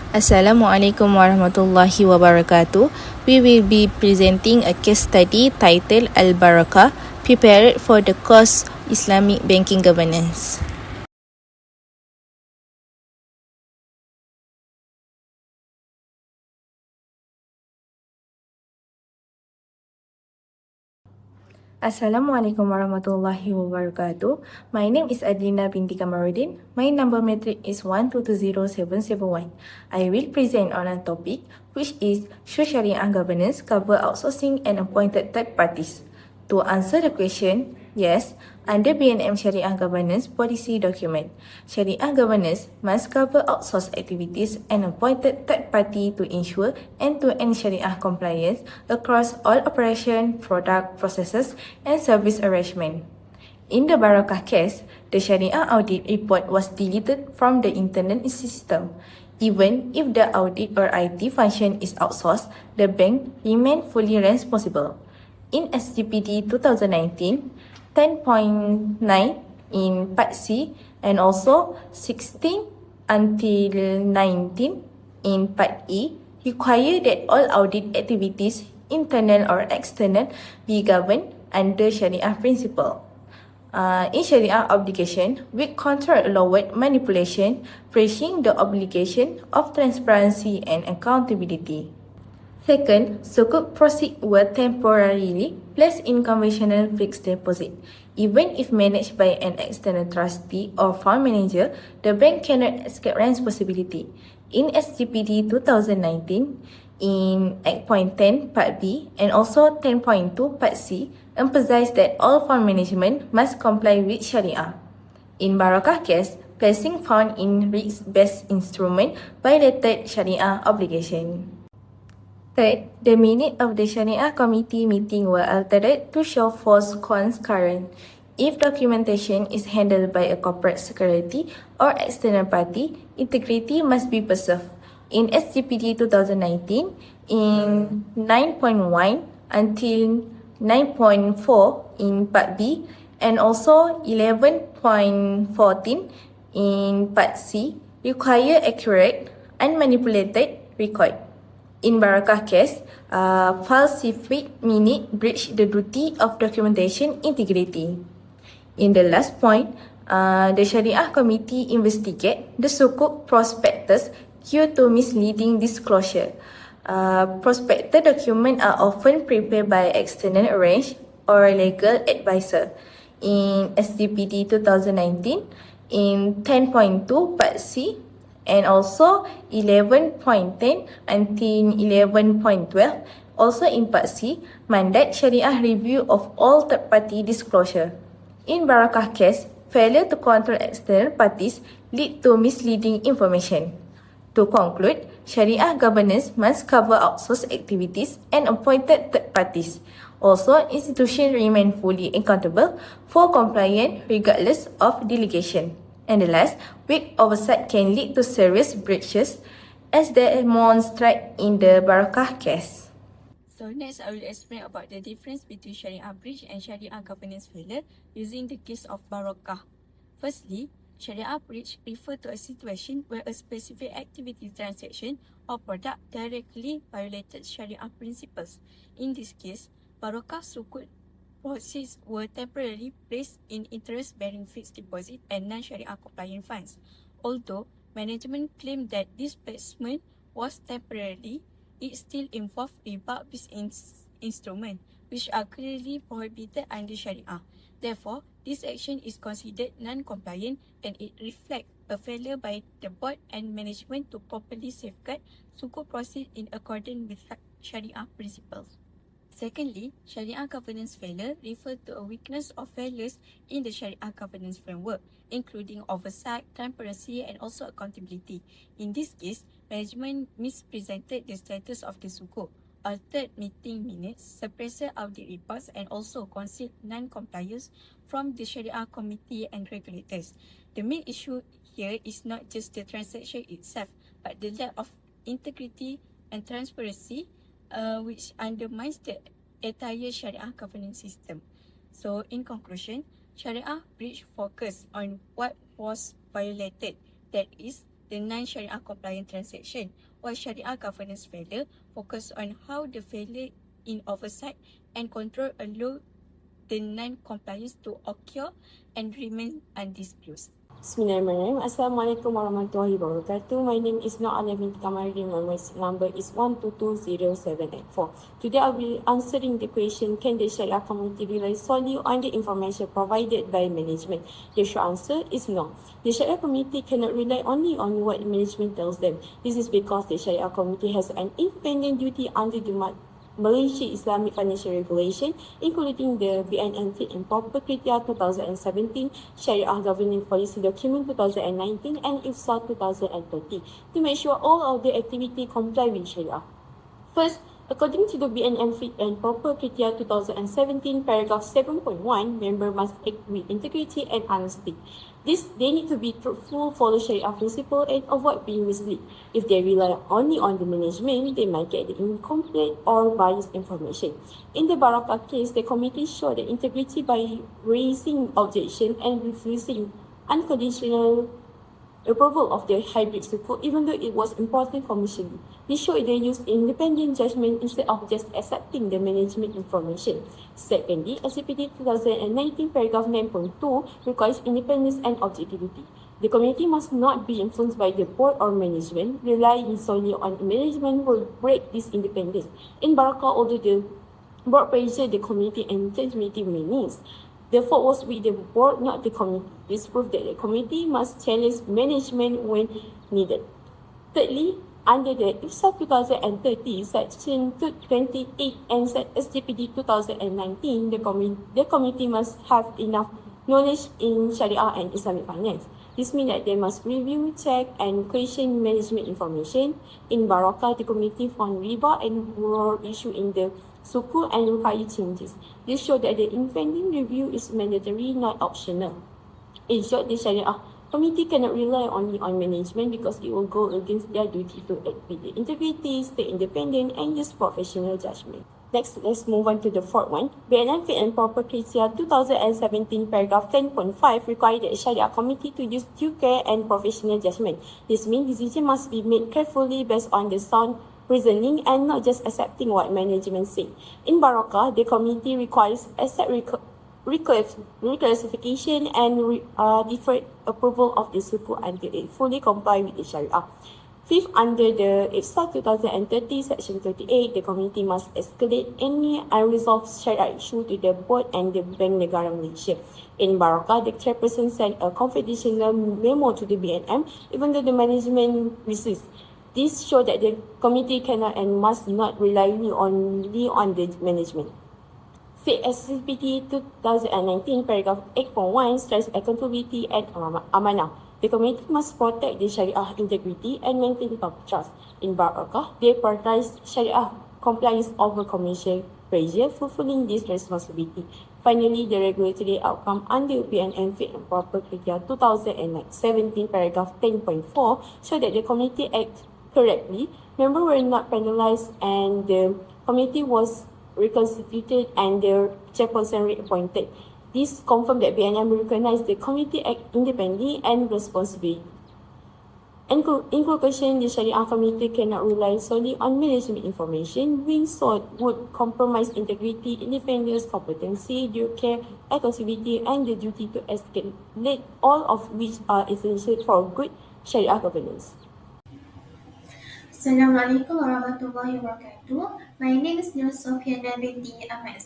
Assalamualaikum warahmatullahi wabarakatuh. We will be presenting a case study titled A-Baraqah, prepared for the course Islamic Banking Governance. Assalamualaikum warahmatullahi wabarakatuh. My name is ADLINA binti KAMARUDDIN. My number matric is 1220771. I will present on a topic which is should Sharia governance cover outsourcing and appointed third parties? To answer the question, yes, under BNM Sharia Governance Policy Document, Sharia governance must cover outsourced activities and appointed third party to ensure end-to-end Sharia compliance across all operation, product, processes, and service arrangement. In the Baraqah case, the Sharia audit report was deleted from the internet system. Even if the audit or IT function is outsourced, the bank remains fully responsible. In SGPD 2019, 10.9 in Part C and also 16 until 19 in Part E require that all audit activities, internal or external, be governed under Sharia principle. In Sharia obligation, weak control allowed manipulation, breaching the obligation of transparency and accountability. Second, sukuk proceeds were temporarily placed in conventional fixed deposit. Even if managed by an external trustee or fund manager, the bank cannot escape responsibility. In SGPD 2019, in 8.10 Part B and also 10.2 Part C, emphasized that all fund management must comply with Sharia. In Baraqah case, placing fund in risk-based instrument violated Sharia obligation. Third, the minute of the Sharia committee meeting were altered to show false concurrent. If documentation is handled by a corporate secretary or external party, integrity must be preserved. In SGPD 2019, in 9.1 until 9.4 in Part B and also 11.14 in Part C, require accurate, unmanipulated record. In Baraqah case, falsified minute breached the duty of documentation integrity. In the last point, the Sharia Committee investigate the sukuk prospectus due to misleading disclosure. Prospectus documents are often prepared by external arrange or legal advisor. In SGPD 2019, in 10.2 Part C, and also 11.10 until 11.12, also in Part C, mandate Sharia review of all third-party disclosure. In Baraqah case, failure to control external parties lead to misleading information. To conclude, Sharia governance must cover outsourced activities and appointed third parties. Also, institutions remain fully accountable for compliance regardless of delegation. And the last, weak oversight can lead to serious breaches as demonstrated in the Baraqah case. So next, I will explain about the difference between Sharia breach and Sharia governance failure using the case of Baraqah. Firstly, Sharia breach refers to a situation where a specific activity, transaction, or product directly violated Sharia principles. In this case, Baraqah sukuk proceeds were temporarily placed in interest-bearing fixed deposit and non-Sharia compliant funds. Although management claimed that this placement was temporary, it still involved riba-based instruments, which are clearly prohibited under Sharia. Therefore, this action is considered non-compliant and it reflects a failure by the board and management to properly safeguard sukuk proceeds in accordance with Sharia principles. Secondly, Sharia governance failure refers to a weakness of values in the Sharia governance framework, including oversight, transparency, and also accountability. In this case, management misrepresented the status of the sukuk, altered meeting minutes, suppressed audit reports, and also concealed non-compliance from the Sharia committee and regulators. The main issue here is not just the transaction itself, but the lack of integrity and transparency, which undermines the entire Sharia governance system. So, in conclusion, Sharia breach focus on what was violated, that is, the non-Sharia compliant transaction, while Sharia governance failure focus on how the failure in oversight and control allow the non-compliance to occur and remain undisclosed. Bismillahirrahmanirrahim. Assalamualaikum warahmatullahi wabarakatuh. My name is NURALYA binti KAMARUDDIN. My number is 1220784. Today I will answering the question, can the Sharia community rely solely on the information provided by management? The short answer is no. The Sharia community cannot rely only on what management tells them. This is because the Sharia community has an independent duty under the Malaysia Islamic Financial Regulation, including the BNM Fit and Proper Criteria 2017, Sharia Governing Policy Document 2019, and IFSA 2030, to make sure all of the activity comply with Sharia. First, according to the BNM Fit and Proper Criteria 2017, paragraph 7.1, member must act with integrity and honesty. They need to be truthful, follow Sharia principle, and avoid being misled. If they rely only on the management, they might get the incomplete or biased information. In the Baraqah case, the committee showed the integrity by raising objection and refusing unconditional approval of the hybrid sukuk, even though it was important commercially. This showed they used independent judgment instead of just accepting the management information. Secondly, SCPT 2019 paragraph 9.2 requires independence and objectivity. The committee must not be influenced by the board or management. Relying solely on management will break this independence. In Baraqah, although the board pressured the committee and transmitted meetings, the fault was with the board, not the committee. This proved that the committee must challenge management when needed. Thirdly, under the IFSA 2030, Section 28 and SGPD 2019, the committee must have enough knowledge in Sharia and Islamic finance. This means that they must review, check, and question management information. In Baraqah, the committee found riba and war issue in the sukuk and require changes. This shows that the independent review is mandatory, not optional. In short, the Sharia committee cannot rely only on management because it will go against their duty to act with the integrity, stay independent, and use professional judgment. Next, let's move on to the fourth one. BNM Fit and Proper Criteria 2017 paragraph 10.5 require the Sharia committee to use due care and professional judgment. This means decision must be made carefully based on the sound reasoning and not just accepting what management say. In Baraqah, the committee requires asset reclassification and deferred approval of the sukuk until it fully comply with the Sharia. Fifth, under the IFSA 2030, Section 38, the committee must escalate any unresolved Sharia issue to the board and the Bank Negara Malaysia. In Baraqah, the chairperson sent a confidential memo to the BNM, even though the management resists. This shows that the committee cannot and must not rely only on the management. SCPT 2019 paragraph 8.1 stress accountability and amanah. The committee must protect the Sharia integrity and maintain public trust. In Baraqah, they prioritize Sharia compliance over commercial pressure, fulfilling this responsibility. Finally, the regulatory outcome under BNM Fit and Proper Criteria 2017 paragraph 10.4 show that the committee acted correctly. Members were not penalized and the committee was reconstituted and the chairperson reappointed. This confirmed that BNM recognized the committee act independently and responsibly. In conclusion, the Sharia committee cannot rely solely on management information. Doing so would compromise integrity, independence, competency, due care, accountability, and the duty to escalate, all of which are essential for good Sharia governance. Assalamualaikum warahmatullahi wabarakatuh. My name is NURSOFIANA binti AHMAD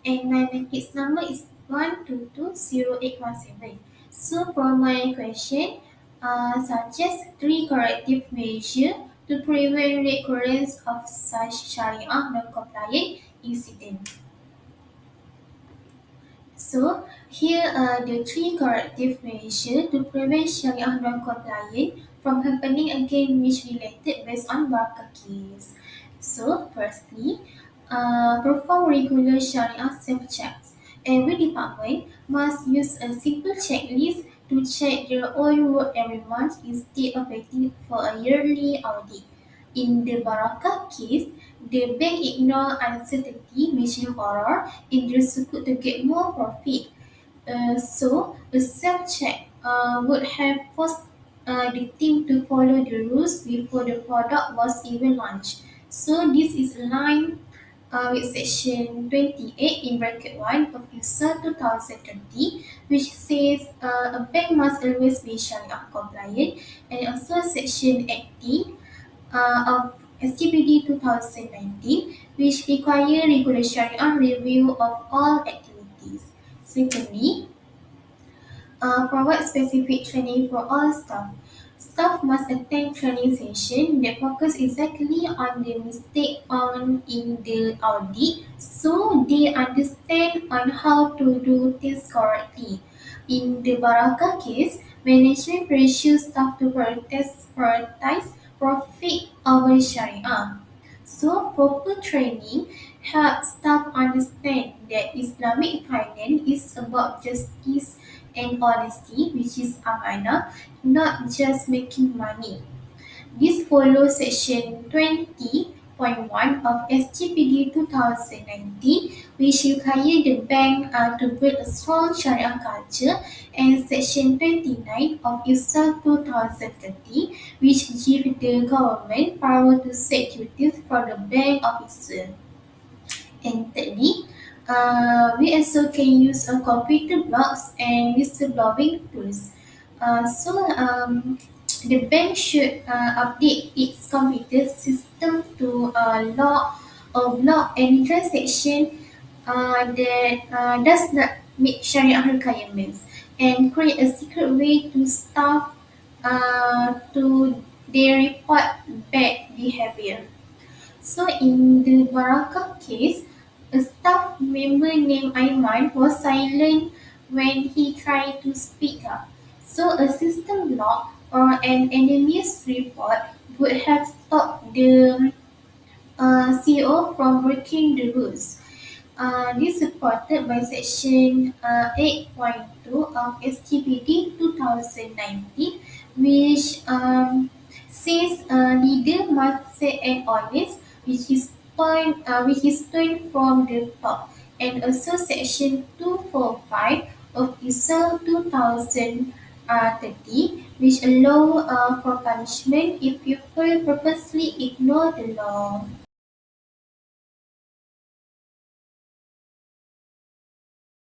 and my matrix number is 1220817. So for my question, suggest 3 corrective measures to prevent recurrence of such Sharia non-compliant incident. So here are the 3 corrective measures to prevent Sharia non-compliant from happening again, which related based on Baraqah case. So firstly, perform regular Sharia self-checks. Every department must use a simple checklist to check their own work every month instead of waiting for a yearly audit. In the Baraqah case, the bank ignored uncertainty, making horror in their sukuk to get more profit. So a self-check would have forced the team to follow the rules before the product was even launched. So this is aligned with section 28 in bracket 1 of ISA 2020, which says a bank must always be Sharia compliant, and also section 18 of STPD 2019, which require regular Sharia review of all activities. Secondly, provide specific training for all staff. Staff must attend training session that focus exactly on the mistake found in the audit so they understand on how to do things correctly. In the Baraka case, management pressures staff to prioritize profit over Sharia. So proper training helps staff understand that Islamic finance is about justice and honesty, which is amanah, not just making money. This follows section 20.1 of SGPD 2019, which require the bank to build a strong Sharia culture, and section 29 of ISA 2030, which gives the government power to set duties for the bank officer. And thirdly, we also can use computer blocks and whistleblowing tools. The bank should update its computer system to log or block any transaction that does not meet Sharia requirements, and create a secret way to staff to their report bad behavior. So in the Baraka case, a staff member named Aiman was silent when he tried to speak up. So a system block or an enemy's report would have stopped the CEO from breaking the rules. This is supported by Section 8.2 of SGPD 2019, which says leader must set an honest, which is turned from the top, and also Section 245 of ISO 2030, which allow for punishment if people purposely ignore the law.